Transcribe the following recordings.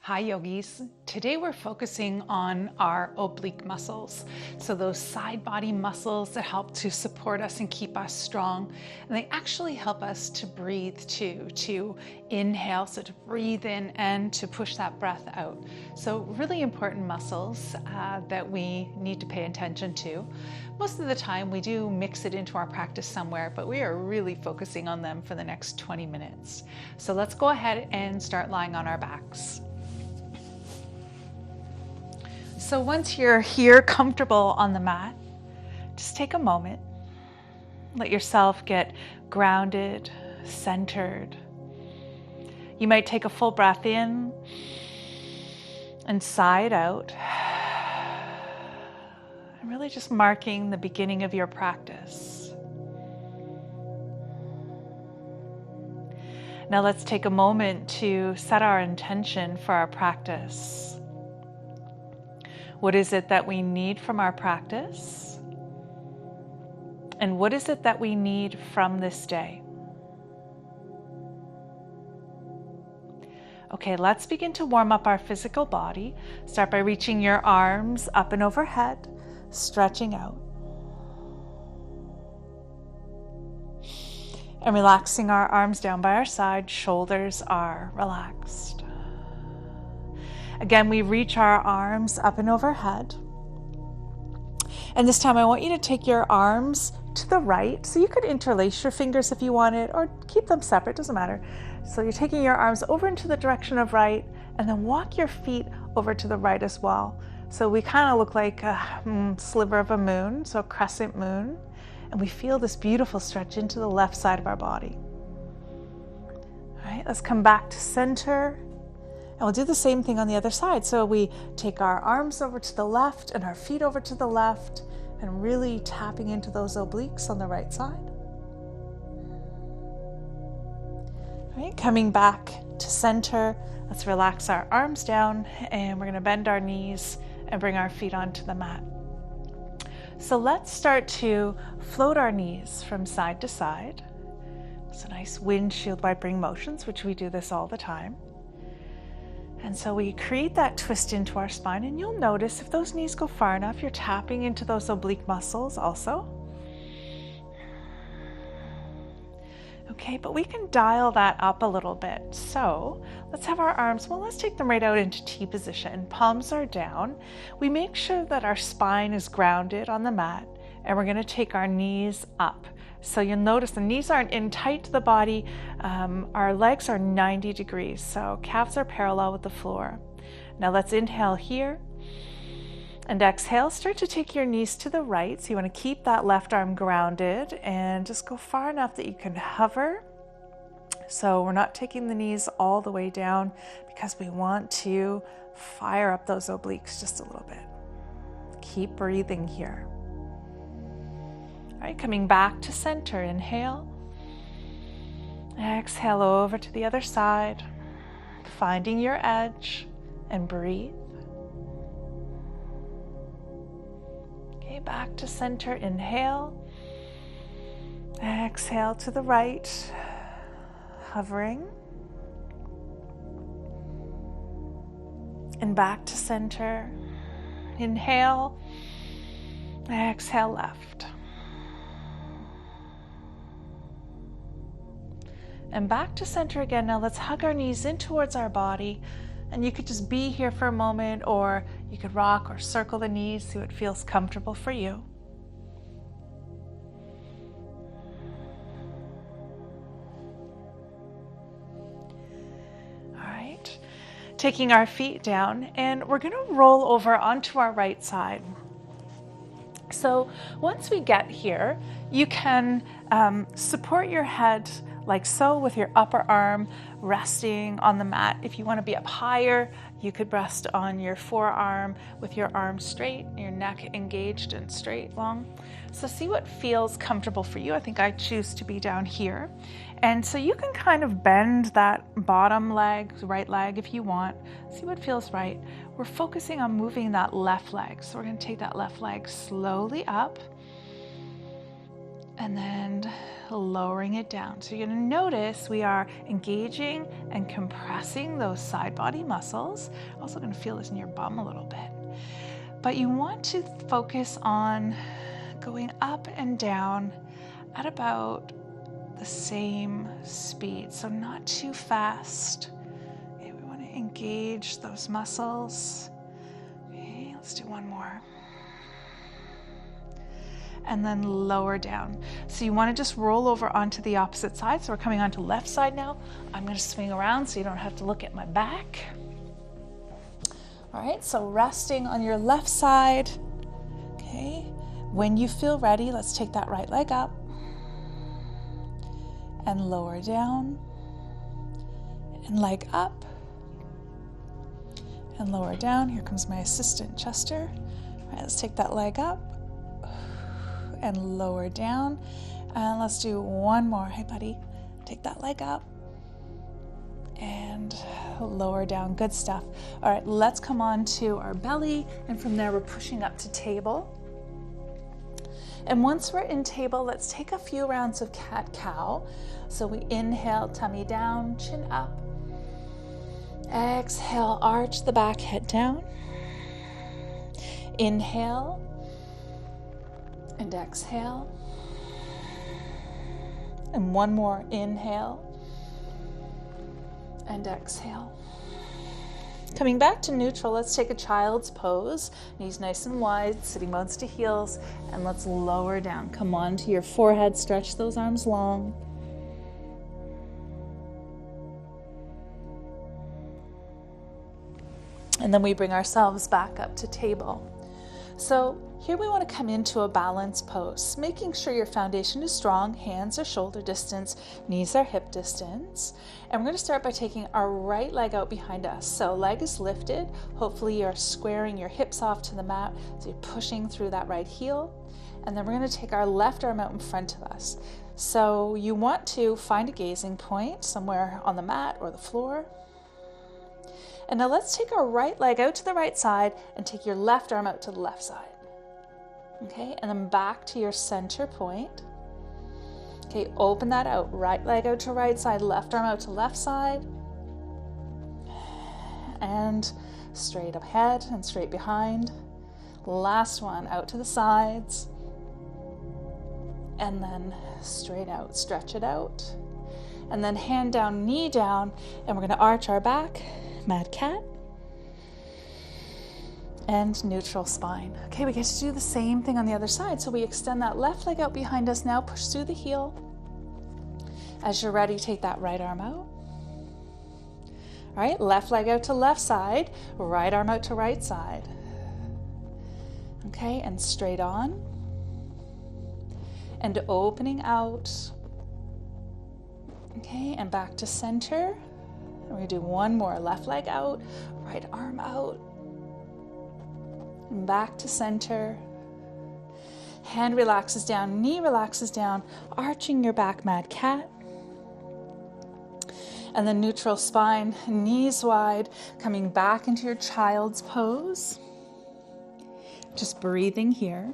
Hi yogis. Today we're focusing on our oblique muscles. So those side body muscles that help to support us and keep us strong. And they actually help us to breathe too, to inhale, so to breathe in and to push that breath out. So really important muscles that we need to pay attention to. Most of the time we do mix it into our practice somewhere, but we are really focusing on them for the next 20 minutes. So let's go ahead and start lying on our backs. So once you're here comfortable on the mat, just take a moment. Let yourself get grounded, centered. You might take a full breath in and sigh it out. And really just marking the beginning of your practice. Now let's take a moment to set our intention for our practice. What is it that we need from our practice? And what is it that we need from this day? Okay, let's begin to warm up our physical body. Start by reaching your arms up and overhead, stretching out. And relaxing our arms down by our side, shoulders are relaxed. Again, we reach our arms up and overhead. And this time I want you to take your arms to the right. So you could interlace your fingers if you wanted, or keep them separate, doesn't matter. So you're taking your arms over into the direction of right, and then walk your feet over to the right as well. So we kind of look like a sliver of a moon, so a crescent moon. And we feel this beautiful stretch into the left side of our body. All right, let's come back to center. And we'll do the same thing on the other side. So we take our arms over to the left and our feet over to the left, and really tapping into those obliques on the right side. All right, coming back to center, let's relax our arms down, and we're going to bend our knees and bring our feet onto the mat. So let's start to float our knees from side to side. It's a nice windshield vibrating motions, which we do this all the time. And so we create that twist into our spine, and you'll notice if those knees go far enough, you're tapping into those oblique muscles also. Okay, but we can dial that up a little bit. So let's have our arms, let's take them right out into T position. Palms are down. We make sure that our spine is grounded on the mat, and we're going to take our knees up. So you'll notice the knees aren't in tight to the body. Our legs are 90 degrees, so calves are parallel with the floor. Now let's inhale here. And exhale, start to take your knees to the right. So you want to keep that left arm grounded and just go far enough that you can hover. So we're not taking the knees all the way down because we want to fire up those obliques just a little bit. Keep breathing here. All right, coming back to center, inhale. Exhale over to the other side, finding your edge, and breathe. Okay, back to center, inhale. Exhale to the right, hovering. And back to center, inhale. Exhale left. And back to center again. Now let's hug our knees in towards our body. And you could just be here for a moment, or you could rock or circle the knees, see what feels comfortable for you. All right, taking our feet down, and we're going to roll over onto our right side. So once we get here, you can support your head like so, with your upper arm resting on the mat. If you want to be up higher, you could rest on your forearm with your arm straight, your neck engaged and straight, long. So see what feels comfortable for you. I think I choose to be down here. And so you can kind of bend that bottom leg, right leg if you want. See what feels right. We're focusing on moving that left leg. So we're going to take that left leg slowly up and then lowering it down. So you're going to notice we are engaging and compressing those side body muscles. Also going to feel this in your bum a little bit. But you want to focus on going up and down at about the same speed. So not too fast. Okay, we want to engage those muscles. Okay, let's do one more. And then lower down. So you want to just roll over onto the opposite side. So we're coming onto left side now. I'm going to swing around so you don't have to look at my back. All right, so resting on your left side. Okay, when you feel ready, let's take that right leg up and lower down and leg up and lower down. Here comes my assistant, Chester. All right, let's take that leg up and lower down, and let's do one more. Hey buddy, take that leg up and lower down. Good stuff. All right, let's come on to our belly, and from there we're pushing up to table. And once we're in table, let's take a few rounds of cat-cow. So we inhale, tummy down, chin up. Exhale, arch the back, head down. Inhale and exhale. And one more, inhale and exhale. Coming back to neutral, let's take a child's pose. Knees nice and wide, sitting bones to heels, and let's lower down. Come on to your forehead, stretch those arms long. And then we bring ourselves back up to table. So here we want to come into a balance pose, making sure your foundation is strong, hands are shoulder distance, knees are hip distance. And we're going to start by taking our right leg out behind us. So leg is lifted. Hopefully you're squaring your hips off to the mat, so you're pushing through that right heel. And then we're going to take our left arm out in front of us. So you want to find a gazing point somewhere on the mat or the floor. And now let's take our right leg out to the right side and take your left arm out to the left side. Okay, and then back to your center point. Okay, open that out. Right leg out to right side, left arm out to left side. And straight ahead and straight behind. Last one, out to the sides. And then straight out, stretch it out. And then hand down, knee down, and we're gonna arch our back. Mad cat and neutral spine. Okay, we get to do the same thing on the other side. So we extend that left leg out behind us now, push through the heel. As you're ready, take that right arm out. All right, left leg out to left side, right arm out to right side. Okay, and straight on. And opening out. Okay, and back to center. We're going to do one more. Left leg out, right arm out, and back to center. Hand relaxes down, knee relaxes down, arching your back, mad cat. And then neutral spine, knees wide, coming back into your child's pose. Just breathing here.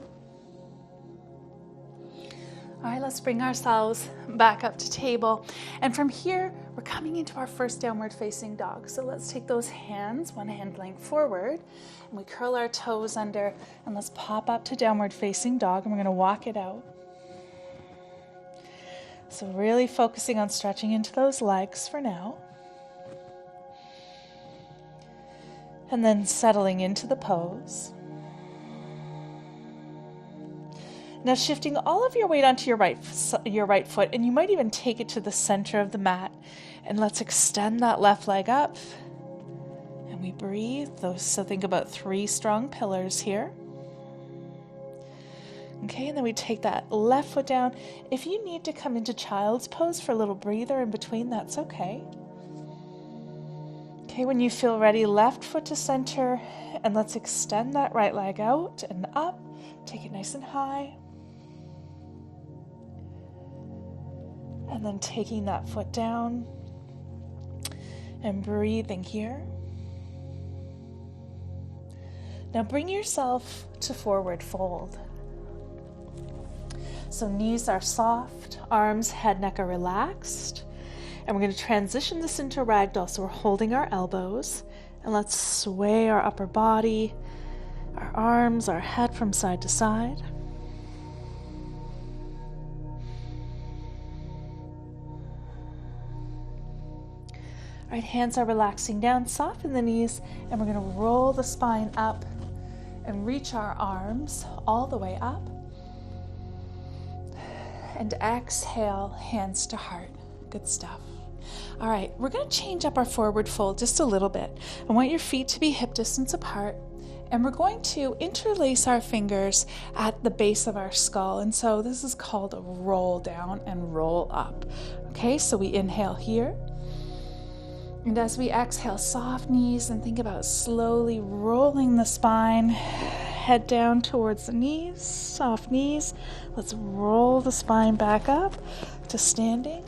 All right, let's bring ourselves back up to table. And from here, we're coming into our first downward facing dog. So let's take those hands, one hand length forward, and we curl our toes under, and let's pop up to downward facing dog, and we're gonna walk it out. So really focusing on stretching into those legs for now. And then settling into the pose. Now shifting all of your weight onto your right foot, and you might even take it to the center of the mat. And let's extend that left leg up. And we breathe. So think about 3 strong pillars here. Okay, and then we take that left foot down. If you need to come into child's pose for a little breather in between, that's okay. Okay, when you feel ready, left foot to center, and let's extend that right leg out and up. Take it nice and high. And then taking that foot down and breathing here. Now bring yourself to forward fold. So knees are soft, arms, head, neck are relaxed. And we're going to transition this into ragdoll. So we're holding our elbows, and let's sway our upper body, our arms, our head from side to side. Right, hands are relaxing down, soften the knees, and we're going to roll the spine up and reach our arms all the way up. And exhale, hands to heart. Good stuff. All right, we're going to change up our forward fold just a little bit. I want your feet to be hip distance apart, and we're going to interlace our fingers at the base of our skull. And so this is called a roll down and roll up. Okay, so we inhale here. And as we exhale, soft knees, and think about slowly rolling the spine, head down towards the knees, soft knees. Let's roll the spine back up to standing.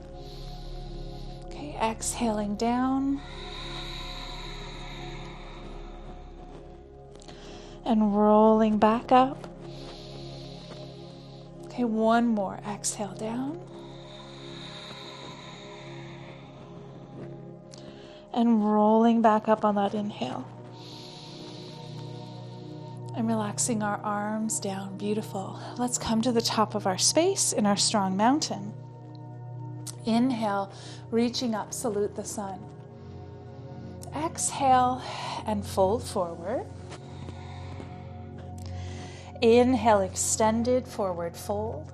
Okay, exhaling down. And rolling back up. Okay, one more. Exhale down. And rolling back up on that inhale. And relaxing our arms down. Beautiful. Let's come to the top of our space in our strong mountain. Inhale, reaching up, salute the sun. Exhale and fold forward. Inhale, extended forward fold.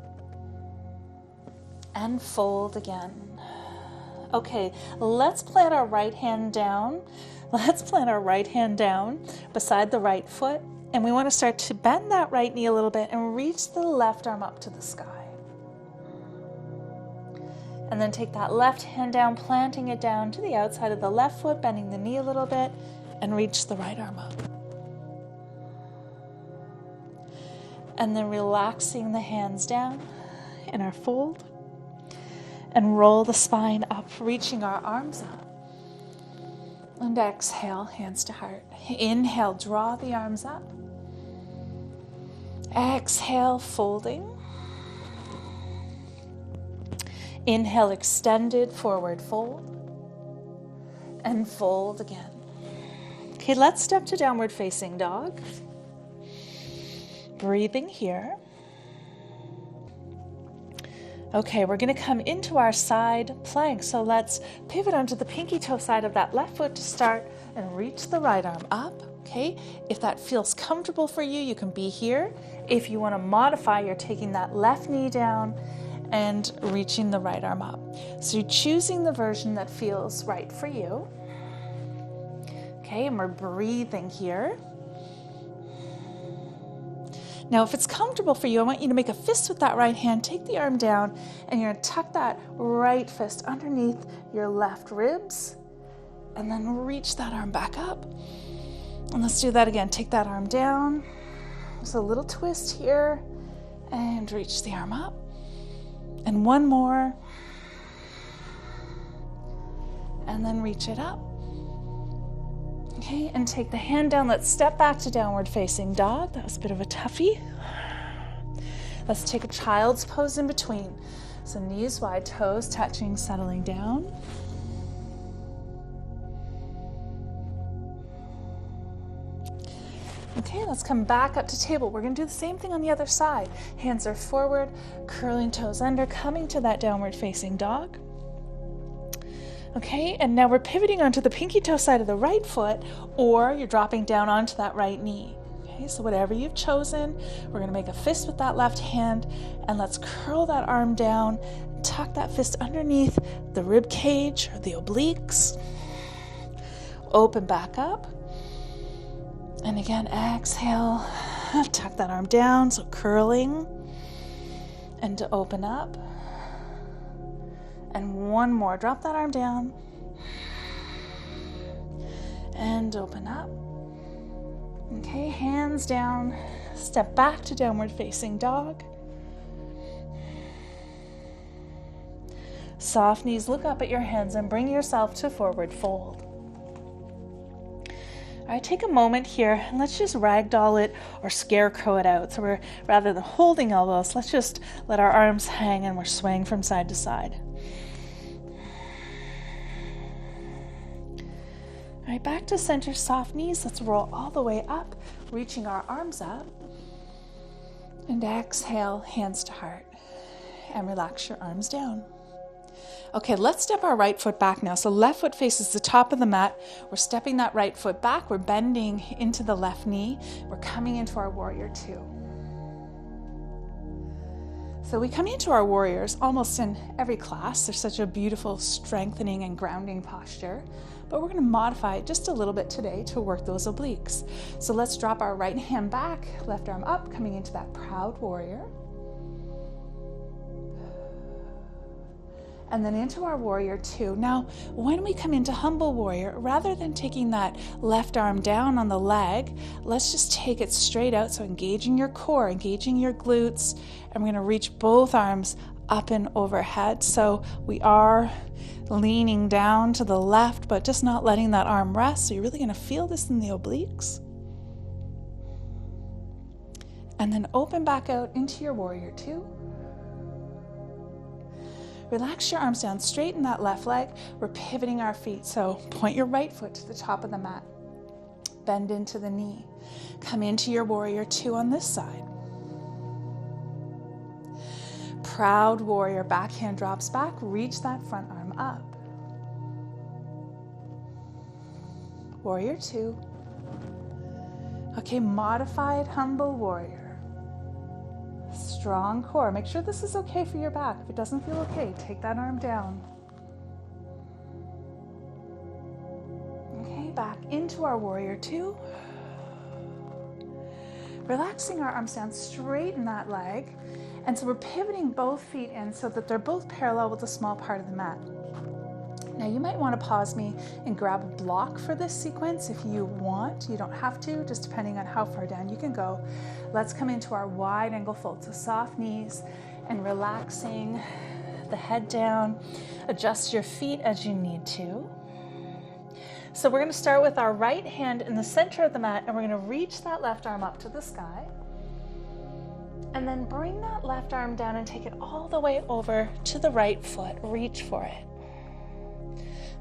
And fold again. Okay, let's plant our right hand down. Let's plant our right hand down beside the right foot. And we want to start to bend that right knee a little bit and reach the left arm up to the sky. And then take that left hand down, planting it down to the outside of the left foot, bending the knee a little bit, and reach the right arm up. And then relaxing the hands down in our fold. And roll the spine up, reaching our arms up. And exhale, hands to heart. Inhale, draw the arms up. Exhale, folding. Inhale, extended forward fold. And fold again. Okay, let's step to downward facing dog. Breathing here. Okay, we're going to come into our side plank. So let's pivot onto the pinky toe side of that left foot to start and reach the right arm up. Okay, if that feels comfortable for you, you can be here. If you want to modify, you're taking that left knee down and reaching the right arm up. So you're choosing the version that feels right for you. Okay, and we're breathing here. Now, if it's comfortable for you, I want you to make a fist with that right hand, take the arm down, and you're going to tuck that right fist underneath your left ribs, and then reach that arm back up. And let's do that again. Take that arm down. There's a little twist here, and reach the arm up. And one more. And then reach it up. Okay, and take the hand down. Let's step back to downward facing dog. That was a bit of a toughie. Let's take a child's pose in between. So knees wide, toes touching, settling down. Okay, let's come back up to table. We're going to do the same thing on the other side. Hands are forward, curling toes under, coming to that downward facing dog. Okay, and now we're pivoting onto the pinky toe side of the right foot, or you're dropping down onto that right knee. Okay, so whatever you've chosen, we're going to make a fist with that left hand, and let's curl that arm down, tuck that fist underneath the rib cage or the obliques. Open back up. And again, exhale, tuck that arm down, so curling, and to open up. And one more, drop that arm down, and open up. Okay, hands down, step back to downward facing dog. Soft knees, look up at your hands and bring yourself to forward fold. All All right, take a moment here and let's just ragdoll it or scarecrow it out. So rather than holding elbows, let's just let our arms hang and we're swaying from side to side. All right, back to center, soft knees. Let's roll all the way up, reaching our arms up. And exhale, hands to heart. And relax your arms down. Okay, let's step our right foot back now. So left foot faces the top of the mat. We're stepping that right foot back. We're bending into the left knee. We're coming into our warrior two. So we come into our warriors almost in every class. There's such a beautiful strengthening and grounding posture. But we're going to modify it just a little bit today to work those obliques. So let's drop our right hand back, left arm up, coming into that proud warrior. And then into our warrior two. Now, when we come into humble warrior, rather than taking that left arm down on the leg, let's just take it straight out. So engaging your core, engaging your glutes, and we're going to reach both arms up and overhead. So we are leaning down to the left, but just not letting that arm rest. So you're really going to feel this in the obliques. And then open back out into your warrior two. Relax your arms down, straighten that left leg. We're pivoting our feet. So point your right foot to the top of the mat. Bend into the knee. Come into your warrior two on this side. Proud warrior, back hand drops back. Reach that front arm up. Warrior two. Okay, modified humble warrior. Strong core. Make sure this is okay for your back. If it doesn't feel okay, take that arm down. Okay, back into our warrior two. Relaxing our arms down, straighten that leg. And so we're pivoting both feet in so that they're both parallel with the small part of the mat. Now you might want to pause me and grab a block for this sequence if you want. You don't have to, just depending on how far down you can go. Let's come into our wide angle fold. So soft knees and relaxing the head down. Adjust your feet as you need to. So we're going to start with our right hand in the center of the mat, and we're going to reach that left arm up to the sky. And then bring that left arm down and take it all the way over to the right foot. Reach for it.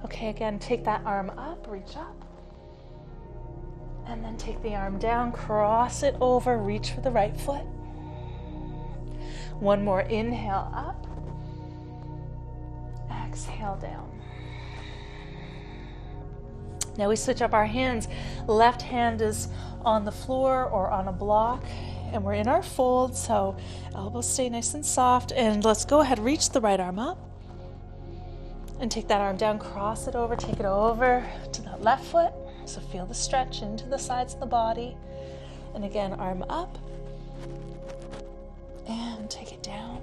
Okay, again, take that arm up, reach up. And then take the arm down, cross it over, reach for the right foot. One more inhale up. Exhale down. Now we switch up our hands. Left hand is on the floor or on a block. And we're in our fold, so elbows stay nice and soft. And let's go ahead, reach the right arm up. And take that arm down, cross it over, take it over to that left foot. So feel the stretch into the sides of the body. And again, arm up. And take it down.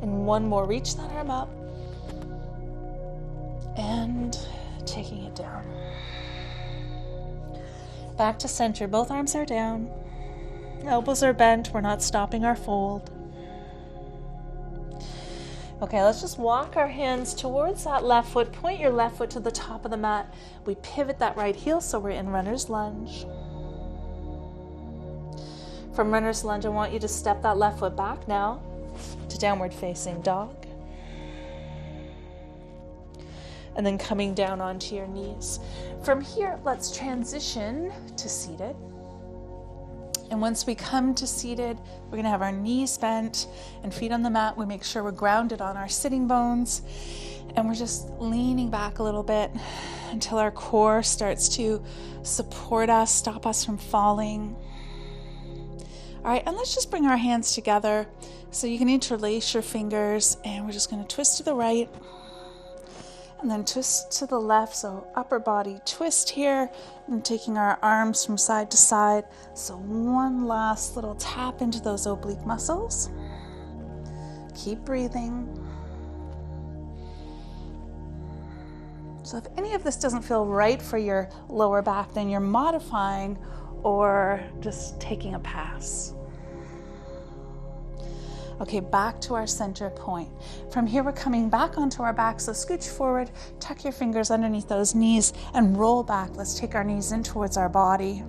And one more, reach that arm up. And taking it down. Back to center, both arms are down. Elbows are bent, we're not stopping our fold. Okay, let's just walk our hands towards that left foot. Point your left foot to the top of the mat. We pivot that right heel, so we're in runner's lunge. From runner's lunge, I want you to step that left foot back now to downward facing dog. And then coming down onto your knees. From here, let's transition to seated. And once we come to seated, we're going to have our knees bent and feet on the mat. We make sure we're grounded on our sitting bones. And we're just leaning back a little bit until our core starts to support us, stop us from falling. All right, and let's just bring our hands together so you can interlace your fingers. And we're just going to twist to the right. And then twist to the left, so upper body twist here, and taking our arms from side to side. So one last little tap into those oblique muscles. Keep breathing. So if any of this doesn't feel right for your lower back, then you're modifying or just taking a pass. Okay, back to our center point. From here, we're coming back onto our back, so scooch forward, tuck your fingers underneath those knees, and roll back. Let's take our knees in towards our body.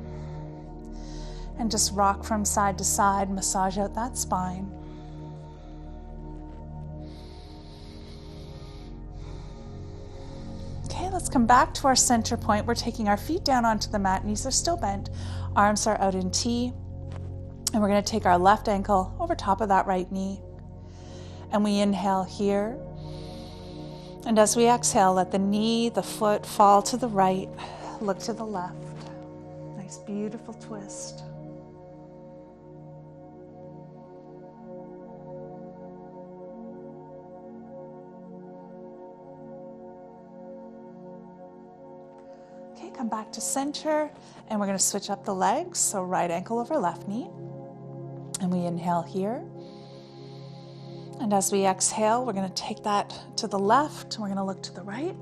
And just rock from side to side, massage out that spine. Okay, let's come back to our center point. We're taking our feet down onto the mat, knees are still bent, arms are out in T, and we're going to take our left ankle over top of that right knee. And we inhale here. And as we exhale, let the knee, the foot fall to the right, look to the left. Nice, beautiful twist. Okay, come back to center, and we're going to switch up the legs. So right ankle over left knee. And we inhale here. And as we exhale, we're going to take that to the left, and we're going to look to the right.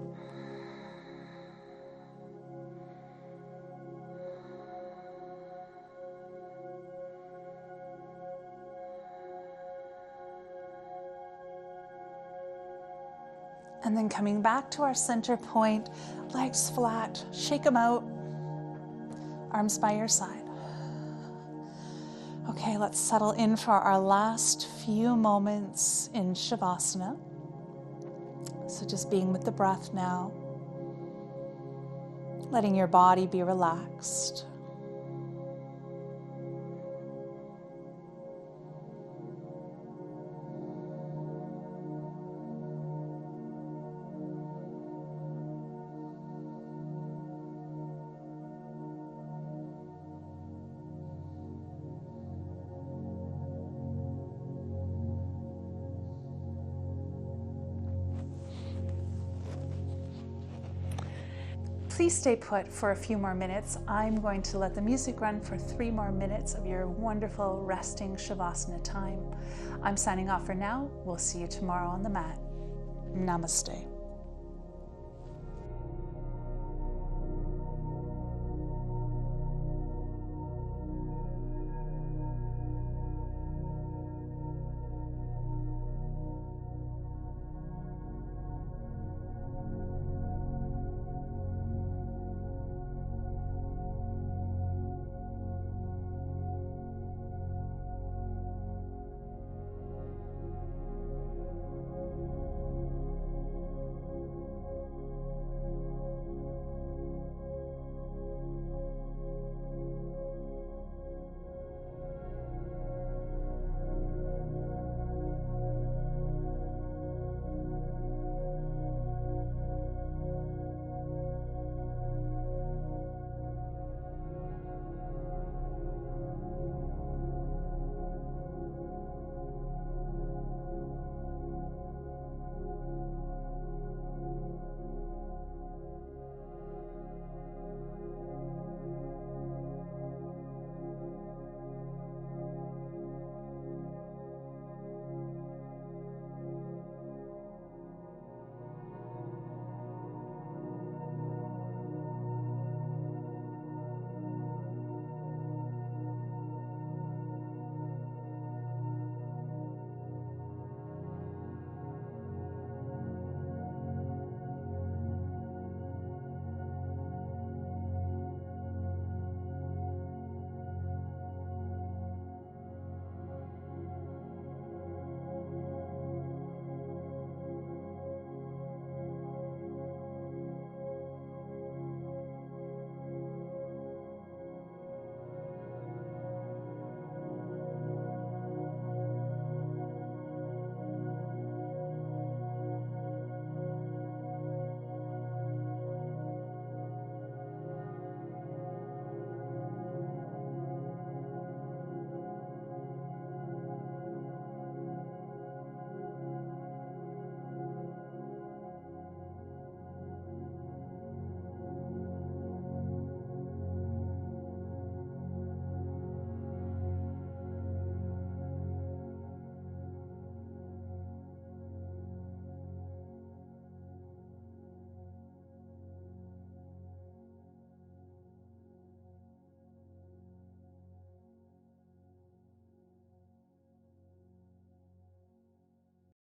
And then coming back to our center point, legs flat, shake them out, arms by your side. Okay, let's settle in for our last few moments in Shavasana. So just being with the breath now, letting your body be relaxed. Please stay put for a few more minutes. I'm going to let the music run for 3 more minutes of your wonderful resting Shavasana time. I'm signing off for now. We'll see you tomorrow on the mat. Namaste.